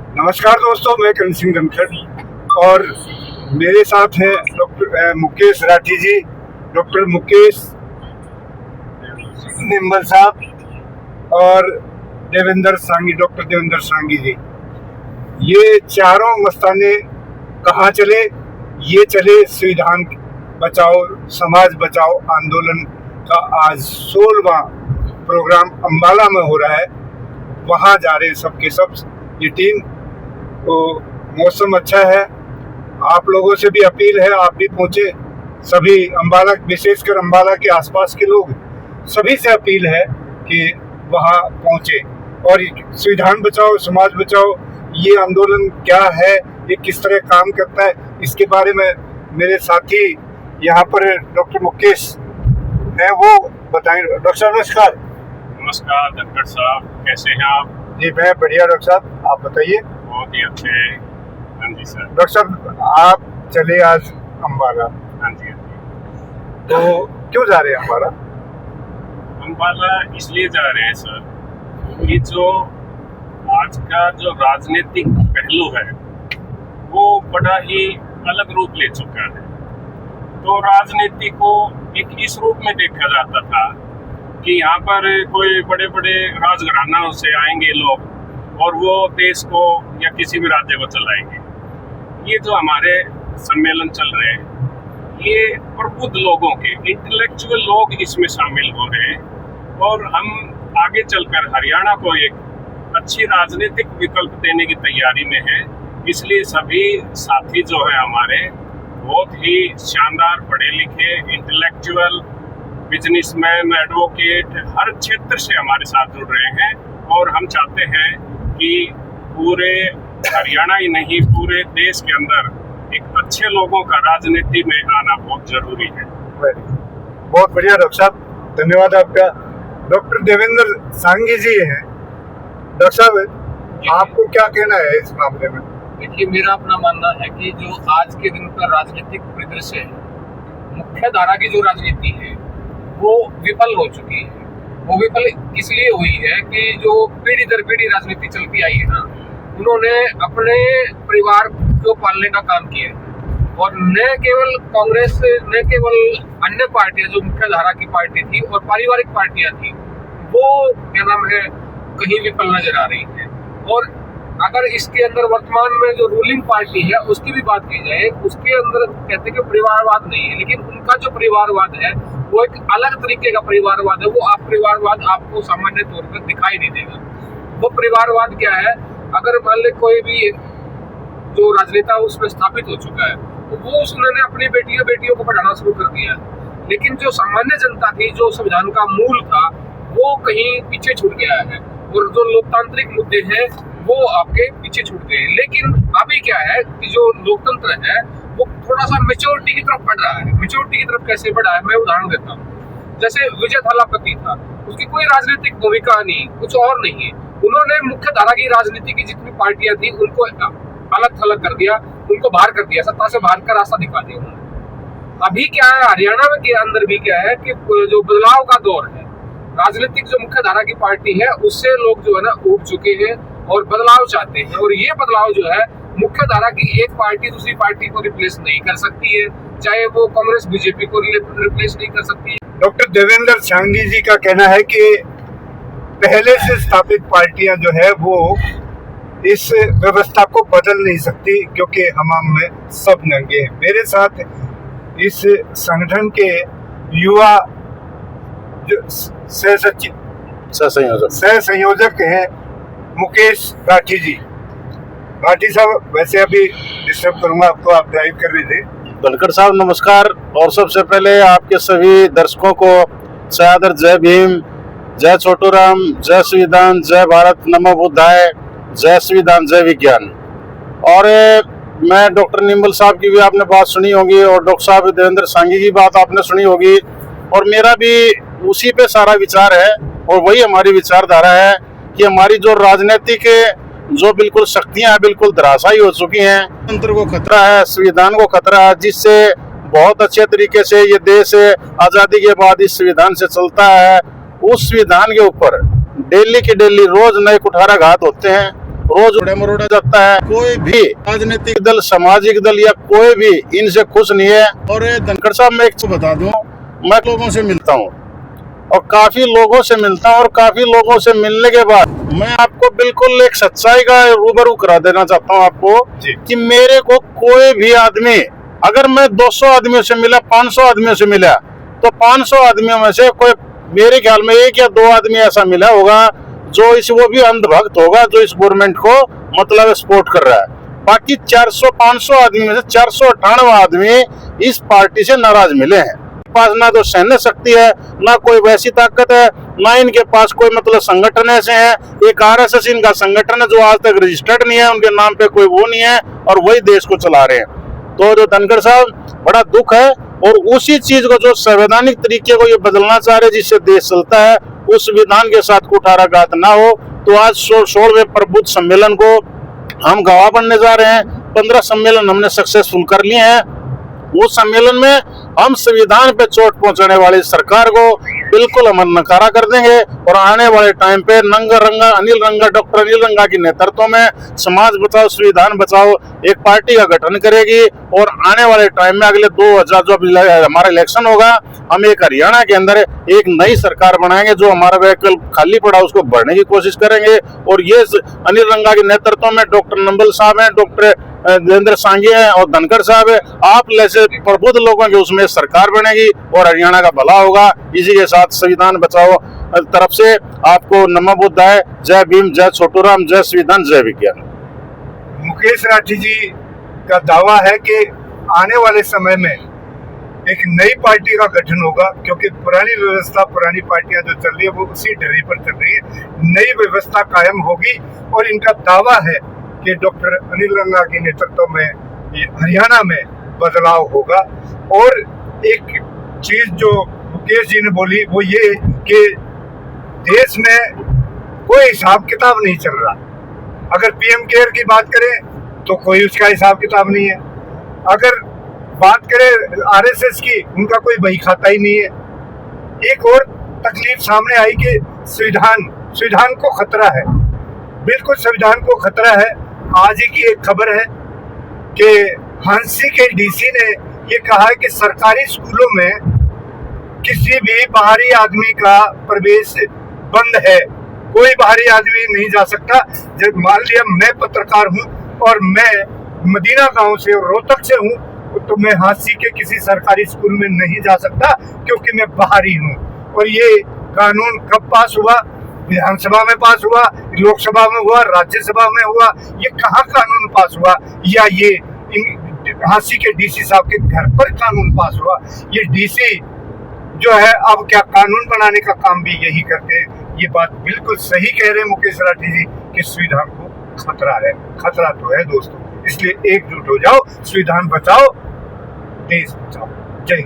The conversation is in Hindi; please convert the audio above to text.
नमस्कार दोस्तों, मैं करण सिंह धनखड़ और मेरे साथ हैं डॉक्टर मुकेश राठी जी, डॉक्टर मुकेश निम्बल साहब और डॉक्टर देवेंद्र सांगी जी। ये चारों मस्ताने कहाँ चले? ये चले संविधान बचाओ समाज बचाओ आंदोलन का आज 16वां प्रोग्राम अम्बाला में हो रहा है। वहाँ जा रहे सबके सब ये टीम। तो मौसम अच्छा है, आप लोगों से भी अपील है आप भी पहुँचे। सभी अम्बाला, विशेषकर अम्बाला के आसपास के लोग, सभी से अपील है कि वहाँ पहुँचे। और संविधान बचाओ समाज बचाओ ये आंदोलन क्या है, ये किस तरह काम करता है, इसके बारे में मेरे साथी यहाँ पर डॉक्टर मुकेश है, वो बताएं। डॉक्टर साहब नमस्कार। नमस्कार धनखड़ साहब, कैसे हैं आप? जी मैं बढ़िया डॉक्टर साहब, आप बताइए। बहुत ही अच्छे। हाँ जी सर। डॉक्टर साहब आप चले आज अम्बाला, हाँ जी हाँ जी। तो क्यों जा रहे हैं अम्बाला? अम्बाला इसलिए जा रहे हैं सर कि जो आज का जो राजनीतिक पहलू है वो बड़ा ही अलग रूप ले चुका है। तो राजनीति को एक इस रूप में देखा जाता था कि यहाँ पर कोई बड़े बड़े राजघरानों से आएंगे लोग और वो देश को या किसी भी राज्य को चलाएंगे। ये जो हमारे सम्मेलन चल रहे हैं ये प्रबुद्ध लोगों के, इंटेलेक्चुअल लोग इसमें शामिल हो रहे हैं और हम आगे चलकर हरियाणा को एक अच्छी राजनीतिक विकल्प देने की तैयारी में है। इसलिए सभी साथी जो है हमारे बहुत ही शानदार पढ़े लिखे, इंटेलेक्चुअल, बिजनेसमैन, एडवोकेट, हर क्षेत्र से हमारे साथ जुड़ रहे हैं। और हम चाहते हैं कि पूरे हरियाणा ही नहीं पूरे देश के अंदर एक अच्छे लोगों का राजनीति में आना बहुत जरूरी है। बहुत बढ़िया डॉक्टर साहब, धन्यवाद आपका। डॉक्टर देवेंद्र सांगी जी हैं। डॉक्टर साहब आपको क्या कहना है इस मामले में? देखिए, मेरा अपना मानना है कि जो आज के दिन का राजनीतिक परिदृश्य है, मुख्य धारा की जो राजनीति है वो विफल हो चुकी है। वो विफल इसलिए हुई है कि जो पीढ़ी दर पीढ़ी राजनीति चलती आई है ना, उन्होंने अपने परिवार को पालने का काम किया है। और न केवल कांग्रेस, न केवल अन्य पार्टियां जो मुख्य धारा की पार्टी थी और पारिवारिक पार्टियां थी, वो क्या नाम है कहीं विफल नजर आ रही है। और अगर इसके अंदर वर्तमान में जो रूलिंग पार्टी है उसकी भी बात की जाए, उसके अंदर कहते हैं कि परिवारवाद नहीं है, लेकिन उनका जो परिवारवाद है वो एक अलग तरीके का परिवारवाद है। वो परिवारवाद आपको सामान्य तौर पर दिखाई नहीं देगा। वो परिवारवाद क्या है? अगर मान ले कोई भी जो राजनेता उसमें स्थापित हो चुका है तो वो उन्होंने अपनी बेटियों को पढ़ाना शुरू कर दिया, लेकिन जो सामान्य जनता थी, जो संविधान का मूल था, वो कहीं पीछे छूट गया है। और जो लोकतांत्रिक मुद्दे हैं वो आपके पीछे छूट गए। लेकिन अभी क्या है कि जो लोकतंत्र है वो थोड़ा सा मेच्योरिटी की तरफ बढ़ रहा है। मेच्योरिटी की तरफ कैसे बढ़ा है, मैं उदाहरण देता हूँ। जैसे विजय थालापति था, उसकी कोई राजनीतिक भूमिका नहीं, कुछ और नहीं है। उन्होंने मुख्य धारा की राजनीति की जितनी पार्टियां थी उनको अलग थलग कर दिया, उनको बाहर कर दिया, सत्ता से बाहर का रास्ता दिखा दिया उन्होंने। अभी क्या है हरियाणा में के अंदर भी क्या है कि जो बदलाव का दौर है, राजनीतिक जो मुख्य धारा की पार्टी है उससे लोग जो है ना उब चुके हैं और बदलाव चाहते हैं। और ये बदलाव जो है मुख्य धारा की एक पार्टी दूसरी पार्टी को रिप्लेस नहीं कर सकती है, चाहे वो कांग्रेस बीजेपी को रिप्लेस नहीं कर सकती है। डॉक्टर देवेंद्र सांगी जी का कहना है कि पहले से स्थापित पार्टियां जो है वो इस व्यवस्था को बदल नहीं सकती क्योंकि हमाम में सब नंगे हैं। मेरे साथ इस संगठन के युवा जो सह संयोजक हैं मुकेश राठी जी। राठी साहब, वैसे अभी डिस्टर्ब करूंगा आपको, आप ड्राइव कर रहे थे। धनखड़ साहब नमस्कार। और सबसे पहले आपके सभी दर्शकों को सयादर जय भीम, जय छोटू राम, जय संविधान, जय भारत, नमो बुद्धाय, जय संविधान, जय विज्ञान। और मैं डॉक्टर निम्बल साहब की भी आपने बात सुनी होगी और डॉक्टर साहब देवेंद्र सांगी की बात आपने सुनी होगी, और मेरा भी उसी पे सारा विचार है। और वही हमारी विचारधारा है कि हमारी जो राजनीतिक जो बिल्कुल शक्तियां हैं बिल्कुल धराशायी हो चुकी हैं। तंत्र को खतरा है, संविधान को खतरा है, जिससे बहुत अच्छे तरीके से ये देश आज़ादी के बाद इस संविधान से चलता है। उस संविधान के ऊपर डेली के डेली रोज नए कुठाराघात होते हैं रोज उड़े मरोड़ा जाता है। कोई भी राजनीतिक दल, सामाजिक दल या कोई भी इनसे खुश नहीं है। और ये धनखड़ साहब, मैं एक चीज बता दूं, मैं लोगों से मिलता हूँ और काफी लोगों से मिलता हूँ, और काफी लोगों से मिलने के बाद मैं आपको बिल्कुल एक सच्चाई का रूबरू करा देना चाहता हूँ आपको कि मेरे को कोई भी आदमी, अगर मैं 200 आदमियों से मिला, 500 आदमियों से मिला, तो 500 आदमियों में से कोई मेरे ख्याल में 1 या 2 आदमी ऐसा मिला होगा जो वो भी अंधभक्त होगा, जो इस गवर्नमेंट को मतलब सपोर्ट कर रहा है। बाकी 400-500 आदमी में से 498 आदमी इस पार्टी से नाराज मिले हैं। पास ना तो सैन्य शक्ति है, ना कोई वैसी ताकत है, ना इनके पास कोई मतलब संगठन ऐसे हैं। एक आरएसएस इनका संगठन है जो आज तक रजिस्टर्ड नहीं है, उनके नाम पे कोई वो नहीं है, और वही देश को चला रहे हैं। तो जो धनखड़ साहब, बड़ा दुख है। और उसी चीज को जो संवैधानिक तरीके को ये बदलना चाह रहे, जिससे देश चलता है, उस विधान के साथ कुठाराघात ना हो। तो आज 16वें प्रबुद्ध सम्मेलन को हम गवाह बनने जा रहे हैं। 15 सम्मेलन हमने सक्सेसफुल कर लिए हैं। उस सम्मेलन में हम संविधान पे चोट पहुंचाने वाली सरकार को बिल्कुल हम नकारा कर देंगे, और आने वाले टाइम पे डॉक्टर अनिल रंगा के नेतृत्व में समाज बचाओ संविधान बचाओ एक पार्टी का गठन करेगी। और आने वाले टाइम में अगले 2000 जो हमारा इलेक्शन होगा, हम एक हरियाणा के अंदर एक नई सरकार बनाएंगे। जो हमारा व्हीकल खाली पड़ा उसको भरने की कोशिश करेंगे। और ये अनिल रंगा के नेतृत्व में डॉक्टर नंबल साहब हैं, डॉक्टर देवेंद्र सांगी है और धनखड़ साहब है, आप जैसे प्रबुद्ध लोगों की उसमें सरकार बनेगी और हरियाणा का भला होगा। इसी के साथ संविधान बचाओ तरफ से आपको नमो बुद्धाय, जय भीम, जय छोटू राम, जय संविधान, जय विज्ञान। मुकेश राठी जी का दावा है कि आने वाले समय में एक नई पार्टी का गठन होगा, क्योंकि पुरानी व्यवस्था, पुरानी पार्टियां जो चल रही है वो उसी ढर्रे पर चल रही है। नई व्यवस्था कायम होगी, और इनका दावा है कि डॉक्टर अनिल रंगा के नेतृत्व में हरियाणा में बदलाव होगा। और एक चीज जो मुकेश जी ने बोली वो ये कि देश में कोई हिसाब किताब नहीं चल रहा। अगर पीएम केयर की बात करें तो कोई उसका हिसाब किताब नहीं है। अगर बात करें आरएसएस की, उनका कोई बही खाता ही नहीं है। एक और तकलीफ सामने आई कि संविधान को खतरा है, बिल्कुल संविधान को खतरा है। आज ही की एक खबर है कि हांसी के डीसी ने ये कहा है कि सरकारी स्कूलों में किसी भी बाहरी आदमी का प्रवेश बंद है, कोई बाहरी आदमी नहीं जा सकता। जब मान लिया मैं पत्रकार हूँ और मैं मदीना गांव से रोहतक से हूँ, तो मैं हांसी के किसी सरकारी स्कूल में नहीं जा सकता क्योंकि मैं बाहरी हूँ। और ये कानून कब पास हुआ? विधानसभा में पास हुआ, लोकसभा में हुआ, राज्यसभा में हुआ। ये कहाँ कानून पास हुआ? या ये हांसी के डीसी साहब के घर पर कानून पास हुआ? ये डीसी जो है अब क्या कानून बनाने का काम भी यही करते हैं? ये बात बिल्कुल सही कह रहे हैं मुकेश राठी जी कि संविधान को खतरा है। खतरा तो है दोस्तों, इसलिए एकजुट हो जाओ, संविधान बचाओ, देश बचाओ। जय हिंद।